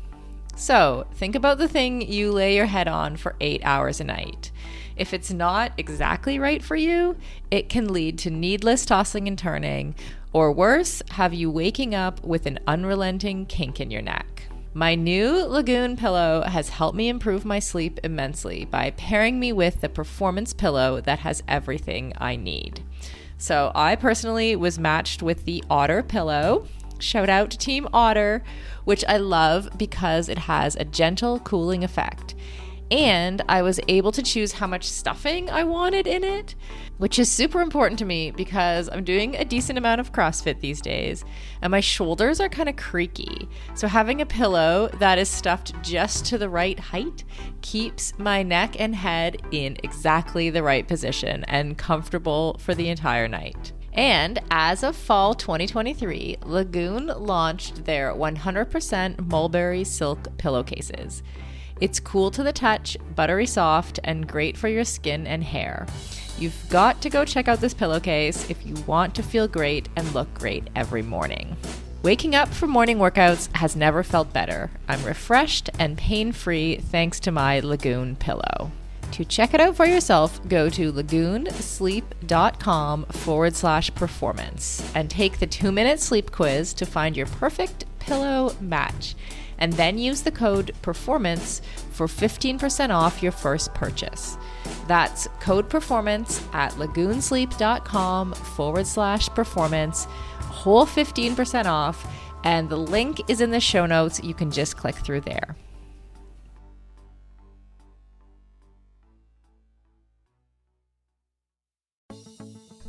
So, think about the thing you lay your head on for 8 hours a night. If it's not exactly right for you, it can lead to needless tossing and turning, or worse, have you waking up with an unrelenting kink in your neck. My new Lagoon pillow has helped me improve my sleep immensely by pairing me with the performance pillow that has everything I need. So I personally was matched with the Otter pillow. Shout out to Team Otter, which I love because it has a gentle cooling effect. And I was able to choose how much stuffing I wanted in it, which is super important to me because I'm doing a decent amount of CrossFit these days and my shoulders are kind of creaky. So having a pillow that is stuffed just to the right height keeps my neck and head in exactly the right position and comfortable for the entire night. And as of fall 2023, Lagoon launched their 100% mulberry silk pillowcases. It's cool to the touch, buttery soft, and great for your skin and hair. You've got to go check out this pillowcase if you want to feel great and look great every morning. Waking up for morning workouts has never felt better. I'm refreshed and pain-free thanks to my Lagoon pillow. To check it out for yourself, go to lagoonsleep.com/performance and take the 2-minute sleep quiz to find your perfect pillow match. And then use the code PERFORMANCE for 15% off your first purchase. That's code PERFORMANCE at lagoonsleep.com/performance, whole 15% off, and the link is in the show notes. You can just click through there.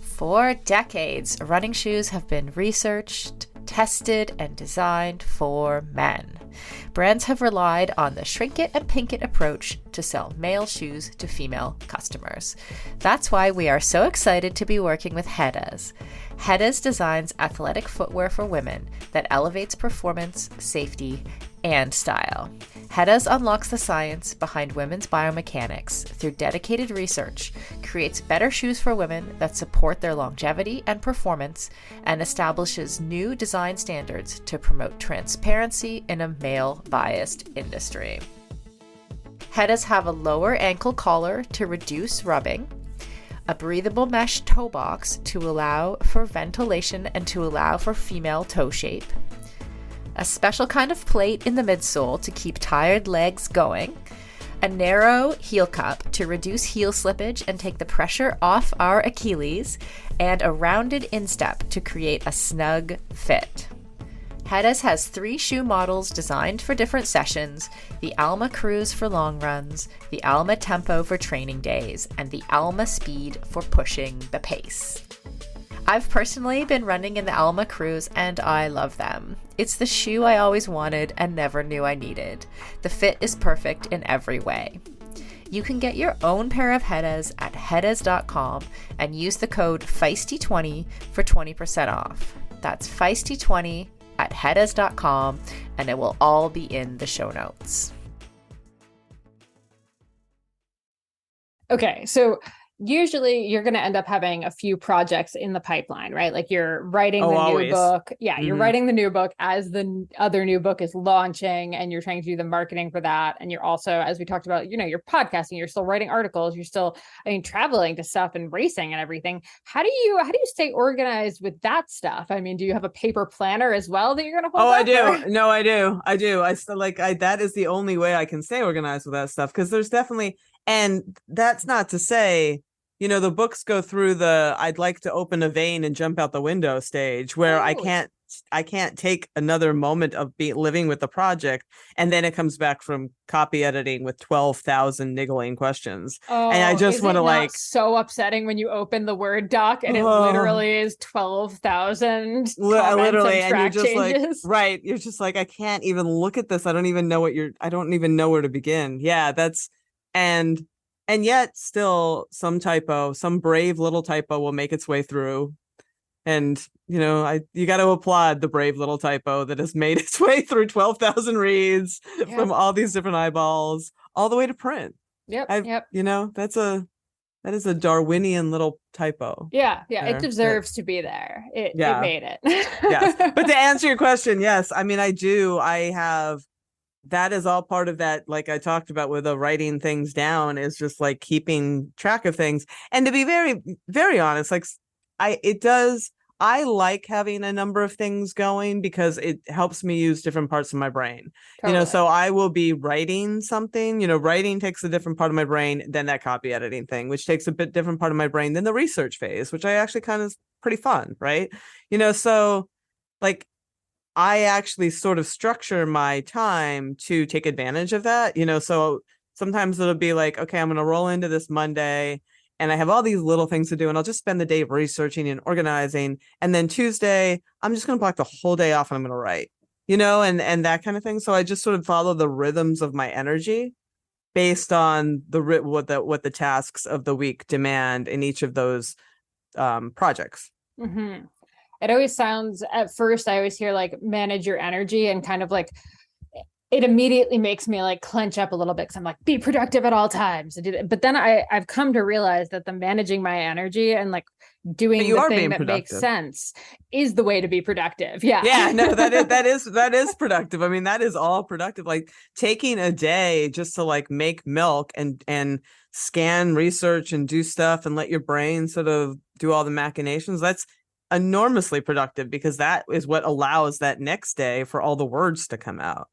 For decades, running shoes have been researched, tested, and designed for men. Brands have relied on the shrink it and pink it approach to sell male shoes to female customers. That's why we are so excited to be working with Hedas. Hedas designs athletic footwear for women that elevates performance, safety, and style. Hedas unlocks the science behind women's biomechanics through dedicated research, creates better shoes for women that support their longevity and performance, and establishes new design standards to promote transparency in a male-biased industry. Hedas have a lower ankle collar to reduce rubbing, a breathable mesh toe box to allow for ventilation and to allow for female toe shape, a special kind of plate in the midsole to keep tired legs going, a narrow heel cup to reduce heel slippage and take the pressure off our Achilles, and a rounded instep to create a snug fit. Hedas has 3 shoe models designed for different sessions: the Alma Cruise for long runs, the Alma Tempo for training days, and the Alma Speed for pushing the pace. I've personally been running in the Alma Cruise and I love them. It's the shoe I always wanted and never knew I needed. The fit is perfect in every way. You can get your own pair of Hedas at hedas.com and use the code Feisty20 for 20% off. That's Feisty20 at hedas.com, and it will all be in the show notes.
Okay, so usually you're going to end up having a few projects in the pipeline, right? Like you're writing new book. Yeah, you're writing the new book as the other new book is launching and you're trying to do the marketing for that. And you're also, as we talked about, you're podcasting, you're still writing articles, you're still, traveling to stuff and racing and everything. How do you stay organized with that stuff? I mean, do you have a paper planner as well that you're going to hold
I do. No, I do. I still that is the only way I can stay organized with that stuff. Cause there's definitely, and that's not to say, the books go through the I'd like to open a vein and jump out the window stage where I can't take another moment of living with the project, and then it comes back from copy editing with 12,000 niggling questions. And I just want to
so upsetting when you open the Word doc and it literally is 12,000
literally, and you're just
changes.
Right, you're just I can't even look at this. I don't even know where to begin. Yeah, and yet still some brave little typo will make its way through. And, you got to applaud the brave little typo that has made its way through 12,000 reads from all these different eyeballs, all the way to print.
Yep.
That is a Darwinian little typo.
Yeah. It deserves to be there. It made it.
Yes. But to answer your question, yes. I mean, I do. That is all part of that, like I talked about with the writing things down, is just keeping track of things. And to be very, very honest, I like having a number of things going because it helps me use different parts of my brain.
Totally.
So I will be writing something, writing takes a different part of my brain than that copy editing thing, which takes a bit different part of my brain than the research phase, which I actually kind of pretty fun, right? So like I actually sort of structure my time to take advantage of that, so sometimes it'll be like, okay, I'm going to roll into this Monday and I have all these little things to do and I'll just spend the day researching and organizing. And then Tuesday, I'm just going to block the whole day off and I'm going to write, and that kind of thing. So I just sort of follow the rhythms of my energy based on what the tasks of the week demand in each of those projects.
Mm-hmm. It always sounds, at first, I always hear like manage your energy, and kind of like it immediately makes me like clench up a little bit because I'm like, be productive at all times. But then I've come to realize that the managing my energy and like doing the thing that makes sense is the way to be productive. Yeah.
Yeah, no, that is productive. I mean, that is all productive. Like taking a day just to like make milk and scan research and do stuff and let your brain sort of do all the machinations. That's enormously productive because that is what allows that next day for all the words to come out.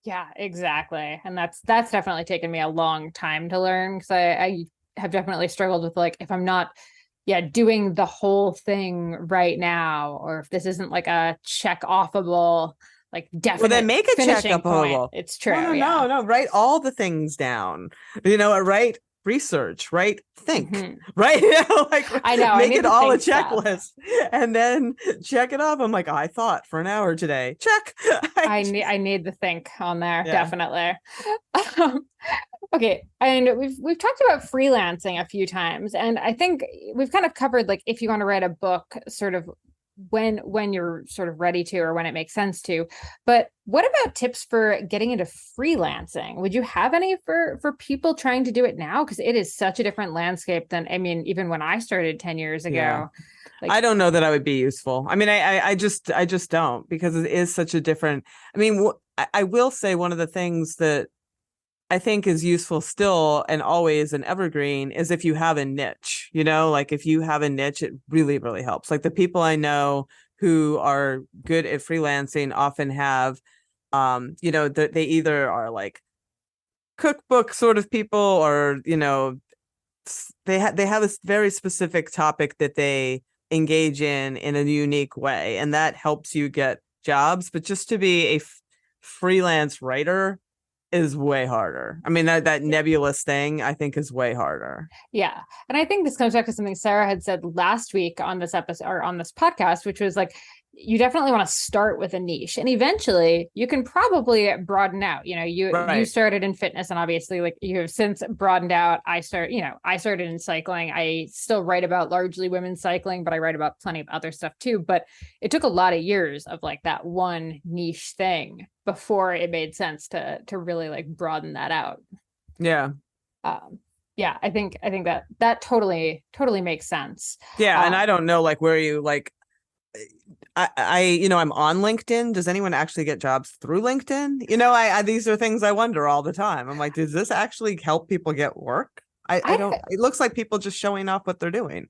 Yeah, exactly. And that's definitely taken me a long time to learn, because I have definitely struggled with like, if I'm not doing the whole thing right now, or if this isn't like a check offable, like definite,
well, then make a check offable.
It's true.
No, write all the things down. Write research, right? Think, right? Like
I know,
make it all a checklist
stuff.
And then check it off. I'm like, I thought for an hour today. Check.
I need the think on there. Yeah. Definitely. Okay. And we've talked about freelancing a few times, and I think we've kind of covered like if you want to write a book, sort of when you're sort of ready to, or when it makes sense to. But what about tips for getting into freelancing? Would you have any for people trying to do it now? Because it is such a different landscape than, I mean, even when I started 10 years ago.
Yeah.
Like,
I don't know that I would be useful. I mean, I just don't, because it is such a different, I mean, I will say one of the things that I think is useful still and always an evergreen is if you have a niche, like if you have a niche, it really, really helps. Like the people I know who are good at freelancing often have, they either are like cookbook sort of people, or, they have a very specific topic that they engage in a unique way. And that helps you get jobs. But just to be a freelance writer is way harder. I mean, that nebulous thing, I think, is way harder.
Yeah. And I think this comes back to something Sarah had said last week on this episode, or on this podcast, which was like, you definitely want to start with a niche, and eventually you can probably broaden out. You started in fitness, and obviously like you have since broadened out. I started in cycling. I still write about largely women's cycling, but I write about plenty of other stuff too. But it took a lot of years of like that one niche thing before it made sense to really like broaden that out.
Yeah.
Yeah, I think that totally makes sense.
Yeah. And I don't know like where you like, I'm on LinkedIn. Does anyone actually get jobs through LinkedIn? I these are things I wonder all the time. I'm like, does this actually help people get work? I don't. It looks like people just showing off what they're doing.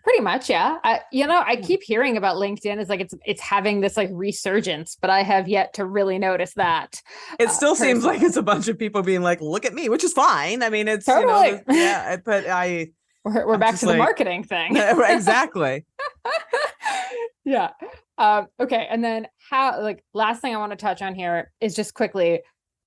Pretty much, yeah. I keep hearing about LinkedIn. It's like it's having this like resurgence, but I have yet to really notice that.
It still seems like it's a bunch of people being like, "Look at me," which is fine. I mean, it's
totally.
Yeah, but
we're back to the marketing thing.
Exactly.
Yeah. Okay. And then last thing I want to touch on here is just quickly,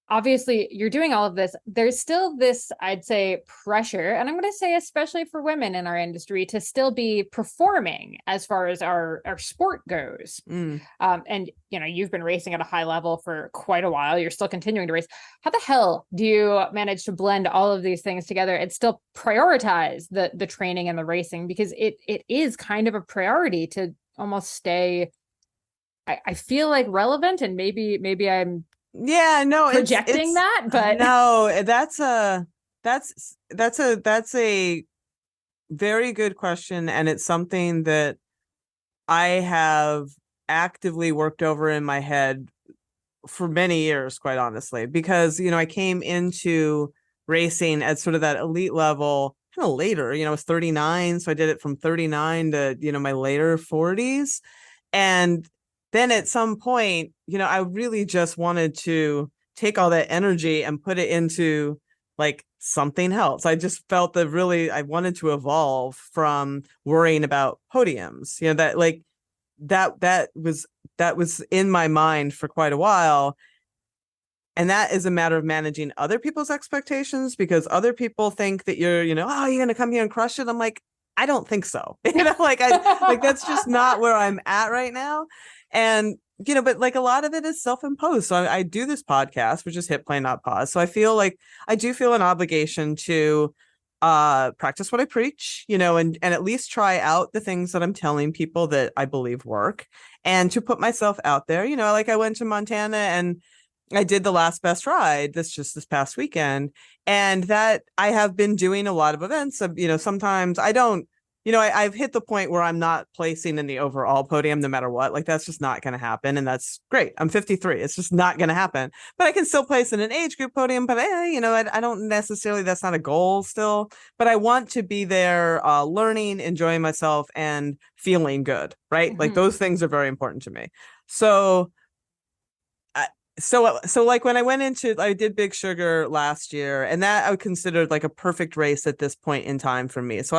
obviously you're doing all of this. There's still this, I'd say, pressure, and I'm going to say especially for women in our industry, to still be performing as far as our sport goes. And you've been racing at a high level for quite a while. You're still continuing to race. How the hell do you manage to blend all of these things together and still prioritize the training and the racing? Because it is kind of a priority to almost stay, I feel like, relevant, and maybe I'm projecting that, but
no, that's a very good question, and it's something that I have actively worked over in my head for many years, quite honestly, because I came into racing at sort of that elite level, kind of later, I was 39. So I did it from 39 to, my later 40s. And then at some point, I really just wanted to take all that energy and put it into like something else. I just felt that really I wanted to evolve from worrying about podiums, that like that was in my mind for quite a while. And that is a matter of managing other people's expectations, because other people think that you're, oh, you're going to come here and crush it. I'm like, I don't think so. Like that's just not where I'm at right now. And, but like a lot of it is self-imposed. So I do this podcast, which is Hit Play Not Pause. So I feel like I do feel an obligation to practice what I preach, and at least try out the things that I'm telling people that I believe work, and to put myself out there. Like I went to Montana and I did the Last Best Ride this past weekend, and that I have been doing a lot of events. Sometimes I don't, I've hit the point where I'm not placing in the overall podium no matter what. Like that's just not going to happen. And that's great. I'm 53. It's just not going to happen, but I can still place in an age group podium. But I don't necessarily, that's not a goal still, but I want to be there, learning, enjoying myself, and feeling good. Right. Like those things are very important to me. So like when I did Big Sugar last year, and that I considered like a perfect race at this point in time for me. So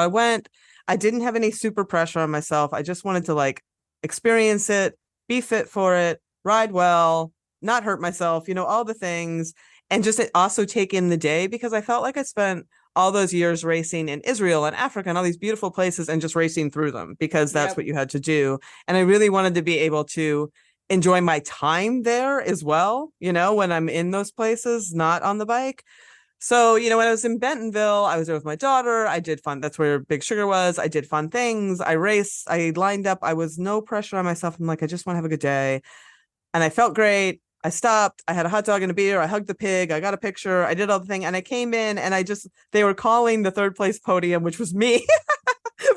I didn't have any super pressure on myself. I just wanted to like experience it, be fit for it, ride well, not hurt myself, all the things, and just also take in the day, because I felt like I spent all those years racing in Israel and Africa and all these beautiful places and just racing through them because that's what you had to do. And I really wanted to be able to enjoy my time there as well, when I'm in those places, not on the bike. So, when I was in Bentonville, I was there with my daughter. I did fun. That's where Big Sugar was. I did fun things. I raced. I lined up. I was no pressure on myself. I'm like, I just want to have a good day. And I felt great. I stopped. I had a hot dog and a beer. I hugged the pig. I got a picture. I did all the thing. And I came in and they were calling the third place podium, which was me.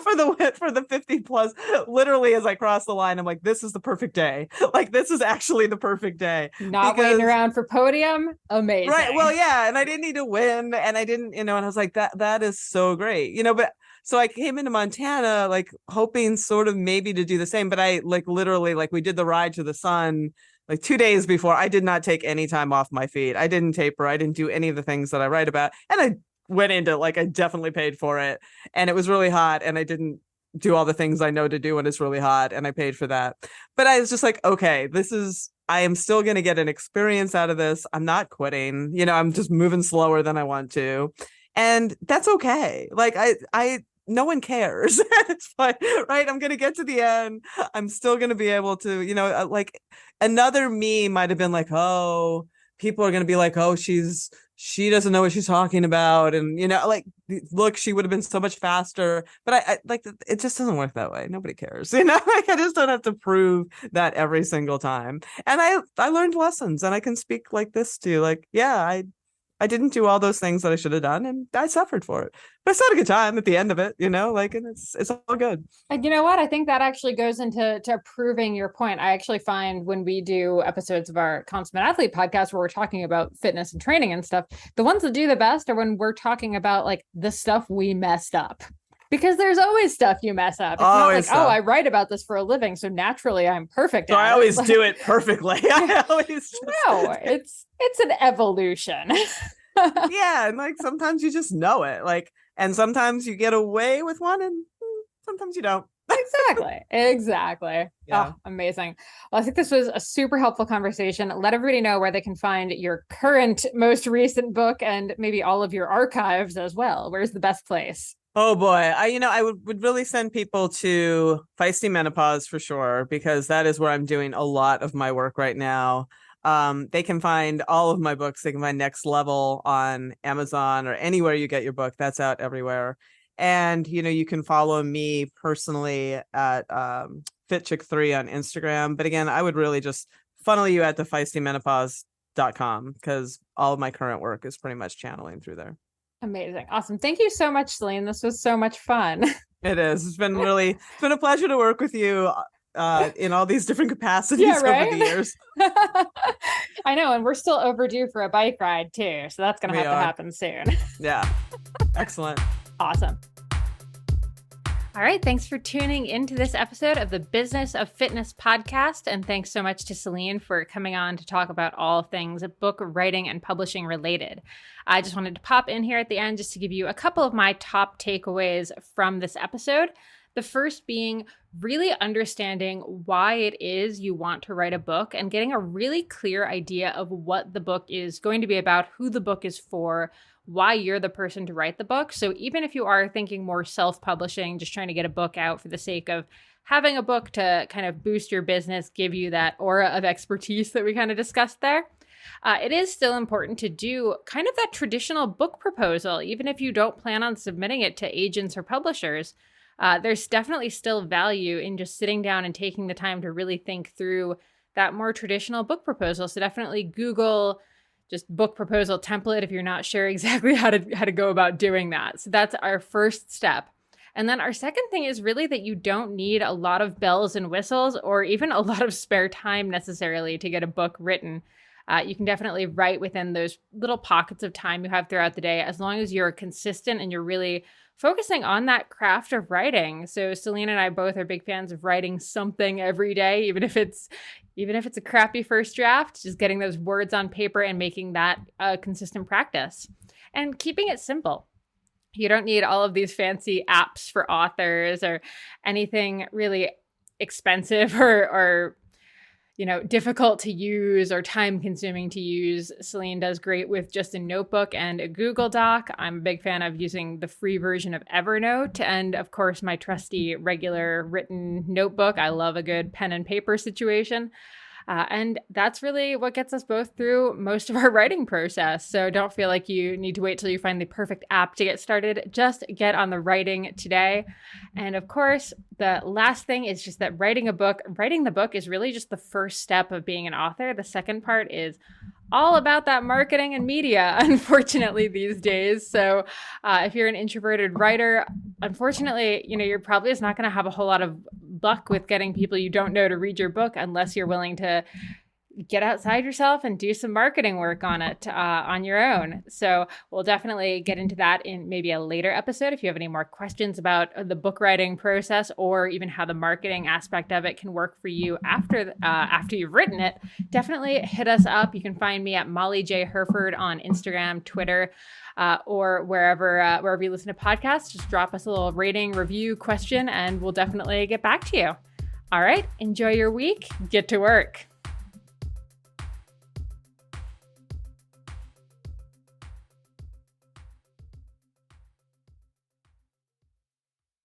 for the 50 plus, literally as I crossed the line, I'm like, this is the perfect day. Like, this is actually the perfect day.
Not waiting around for podium. Amazing.
Right. Well, yeah. And I didn't need to win, and I didn't, and I was like, that is so great, but so I came into Montana, like hoping sort of maybe to do the same, but I like literally, like we did the ride to the sun like 2 days before. I did not take any time off my feet. I didn't taper. I didn't do any of the things that I write about. And I went into like, I definitely paid for it, and it was really hot, and I didn't do all the things I know to do when it's really hot, and I paid for that. But I was just like, okay, I am still going to get an experience out of this. I'm not quitting, I'm just moving slower than I want to. And that's okay. Like no one cares. It's fine, right? I'm going to get to the end. I'm still going to be able to, like another me might have been like, oh, people are going to be like, oh, she doesn't know what she's talking about. And, like, look, she would have been so much faster. But I like, it just doesn't work that way. Nobody cares. Like, I just don't have to prove that every single time. And I learned lessons, and I can speak like this too. Like, yeah, I didn't do all those things that I should have done, and I suffered for it. But I still had a good time at the end of it, like, and it's all good.
And you know what? I think that actually goes into proving your point. I actually find when we do episodes of our Consummate Athlete podcast where we're talking about fitness and training and stuff, the ones that do the best are when we're talking about like the stuff we messed up. Because there's always stuff you mess up. It's not like, I write about this for a living, so naturally I'm perfect.
So I always do it perfectly. I always
no, it's an evolution.
Yeah, and like sometimes you just know it, like, and sometimes you get away with one, and sometimes you don't.
Exactly. Yeah. Oh, amazing. Well, I think this was a super helpful conversation. Let everybody know where they can find your current, most recent book, and maybe all of your archives as well. Where's the best place?
Oh boy, I would really send people to Feisty Menopause for sure, because that is where I'm doing a lot of my work right now. They can find all of my books. They can find Next Level on Amazon or anywhere you get your book. That's out everywhere. And you can follow me personally at FitChick3 on Instagram. But again, I would really just funnel you at the FeistyMenopause.com, because all of my current work is pretty much channeling through there.
Amazing. Awesome. Thank you so much, Selene. This was so much fun.
It is. It's been a pleasure to work with you in all these different capacities over the years.
I know. And we're still overdue for a bike ride too. So that's going to have to happen soon.
Yeah. Excellent.
Awesome. All right. Thanks for tuning into this episode of the Business of Fitness podcast. And thanks so much to Selene for coming on to talk about all things book writing and publishing related. I just wanted to pop in here at the end just to give you a couple of my top takeaways from this episode. The first being really understanding why it is you want to write a book and getting a really clear idea of what the book is going to be about, who the book is for, why you're the person to write the book. So even if you are thinking more self-publishing, just trying to get a book out for the sake of having a book to kind of boost your business, give you that aura of expertise that we kind of discussed there, it is still important to do kind of that traditional book proposal, even if you don't plan on submitting it to agents or publishers. There's definitely still value in just sitting down and taking the time to really think through that more traditional book proposal. So definitely Google just book proposal template if you're not sure exactly how to go about doing that. So that's our first step. And then our second thing is really that you don't need a lot of bells and whistles or even a lot of spare time necessarily to get a book written. You can definitely write within those little pockets of time you have throughout the day, as long as you're consistent and you're really focusing on that craft of writing. So Selene and I both are big fans of writing something every day, even if it's a crappy first draft, just getting those words on paper and making that a consistent practice and keeping it simple. You don't need all of these fancy apps for authors or anything really expensive or difficult to use or time consuming to use. Selene does great with just a notebook and a Google Doc. I'm a big fan of using the free version of Evernote. And of course, my trusty regular written notebook. I love a good pen and paper situation. And that's really what gets us both through most of our writing process. So don't feel like you need to wait till you find the perfect app to get started. Just get on the writing today. And of course, the last thing is just that writing the book is really just the first step of being an author. The second part is all about that marketing and media, unfortunately, these days. So if you're an introverted writer, unfortunately, you're probably just not going to have a whole lot of luck with getting people you don't know to read your book unless you're willing to get outside yourself and do some marketing work on it on your own. So we'll definitely get into that in maybe a later episode. If you have any more questions about the book writing process or even how the marketing aspect of it can work for you after you've written it, definitely hit us up. You can find me at Molly J. Herford on Instagram, Twitter, or wherever you listen to podcasts. Just drop us a little rating, review, question, and we'll definitely get back to you. All right, enjoy your week. Get to work.